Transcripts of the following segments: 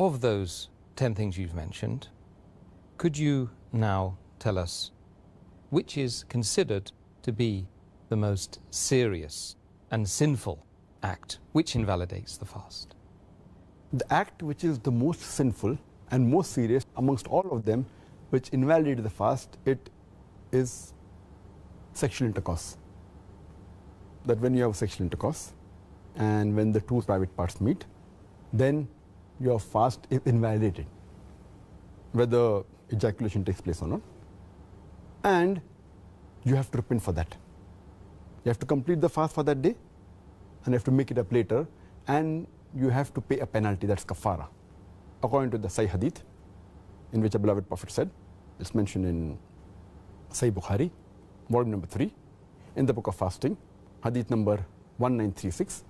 of those 10 things you've mentioned, could you now tell us which is considered to be the most serious and sinful act which invalidates the fast? The act which is the most sinful and most serious amongst all of them, which invalidates the fast, it is sexual intercourse. That when you have sexual intercourse and when the two private parts meet, then your fast is invalidated, whether ejaculation takes place or not. And you have to repent for that. You have to complete the fast for that day and you have to make it up later, and you have to pay a penalty, that's kafara. According to the Sahih Hadith, in which a beloved Prophet said, it's mentioned in Sahih Bukhari, volume number 3, in the book of fasting, Hadith number 1936,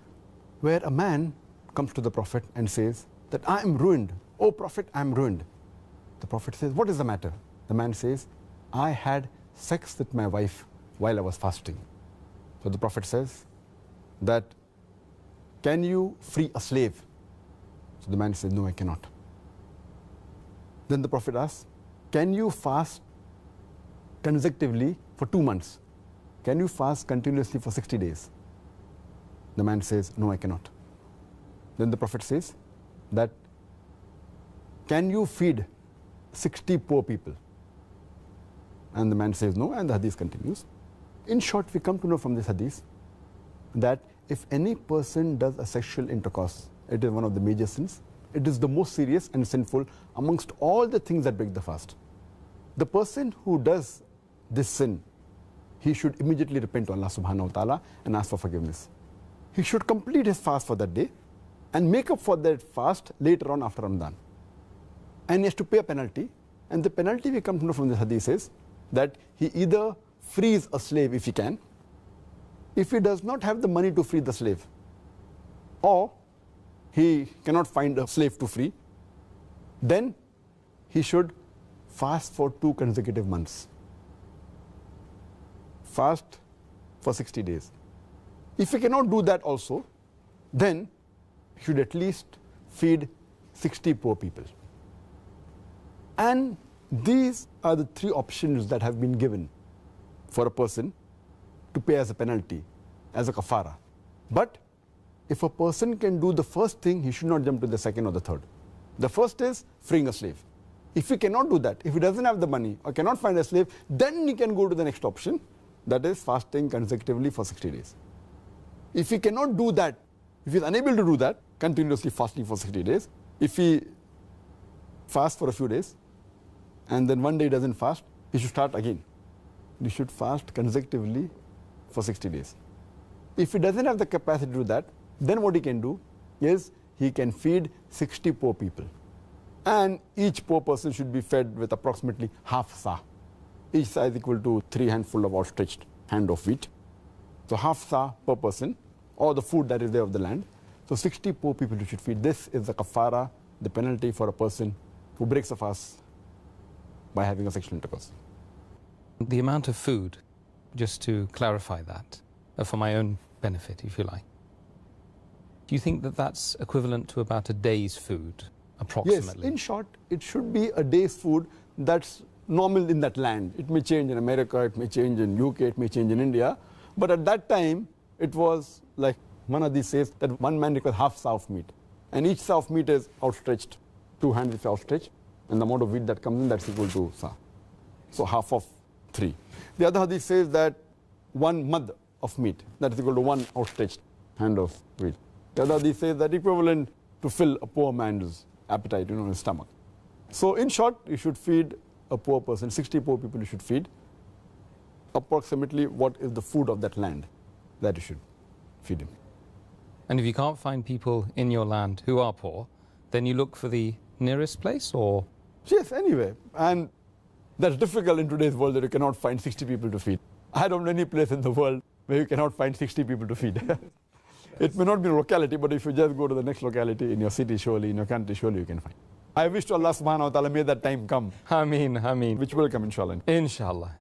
where a man comes to the Prophet and says that I am ruined. Oh Prophet, I am ruined. The Prophet says, what is the matter? The man says, I had sex with my wife while I was fasting. So the Prophet says that, can you free a slave? So the man says, no, I cannot. Then the Prophet asks, can you fast consecutively for 2 months? Can you fast continuously for 60 days? The man says, no, I cannot. Then the Prophet says that, can you feed 60 poor people? And the man says no, and the hadith continues. In short, we come to know from this hadith that if any person does a sexual intercourse, it is one of the major sins. It is the most serious and sinful amongst all the things that break the fast. The person who does this sin, he should immediately repent to Allah subhanahu wa ta'ala and ask for forgiveness. He should complete his fast for that day and make up for that fast later on after Ramadan. And he has to pay a penalty, and the penalty we come to know from this hadith is that he either frees a slave if he can, if he does not have the money to free the slave, or he cannot find a slave to free, then he should fast for 2 consecutive months. Fast for 60 days. If he cannot do that also, then he should at least feed 60 poor people. And these are the 3 options that have been given for a person to pay as a penalty, as a kafara. But if a person can do the first thing, he should not jump to the second or the third. The first is freeing a slave. If he cannot do that, if he doesn't have the money or cannot find a slave, then he can go to the next option, that is fasting consecutively for 60 days. If he cannot do that, if he is unable to do that, continuously fasting for 60 days, if he fasts for a few days and then one day he doesn't fast, he should start again. He should fast consecutively for 60 days. If he doesn't have the capacity to do that, then what he can do is he can feed 60 poor people. And each poor person should be fed with approximately half sa. Each sa is equal to 3 handfuls of outstretched hand of wheat. So half sa per person, or the food that is there of the land. So 60 poor people you should feed. This is the kafara, the penalty for a person who breaks a fast by having a sexual intercourse. The amount of food, just to clarify that, for my own benefit, if you like, do you think that that's equivalent to about a day's food, approximately? Yes, in short, it should be a day's food that's normal in that land. It may change in America, it may change in UK, it may change in India. But at that time, it was like one of these says that one man requires half sa of meat. And each sa of meat is outstretched, 2 hands is outstretched. And the amount of wheat that comes in, that's equal to sa. So half of 3. The other hadith says that 1 mud of meat, that is equal to 1 outstretched hand of wheat. The other hadith says that equivalent to fill a poor man's appetite, his stomach. So in short, you should feed a poor person, 60 poor people you should feed, approximately what is the food of that land that you should feed him. And if you can't find people in your land who are poor, then you look for the nearest place, or? Yes, anyway. And that's difficult in today's world that you cannot find 60 people to feed. I don't know any place in the world where you cannot find 60 people to feed. It may not be a locality, but if you just go to the next locality in your city, surely, in your country, surely you can find. I wish to Allah subhanahu wa ta'ala may that time come. Ameen, ameen. Which will come, inshallah. Inshallah.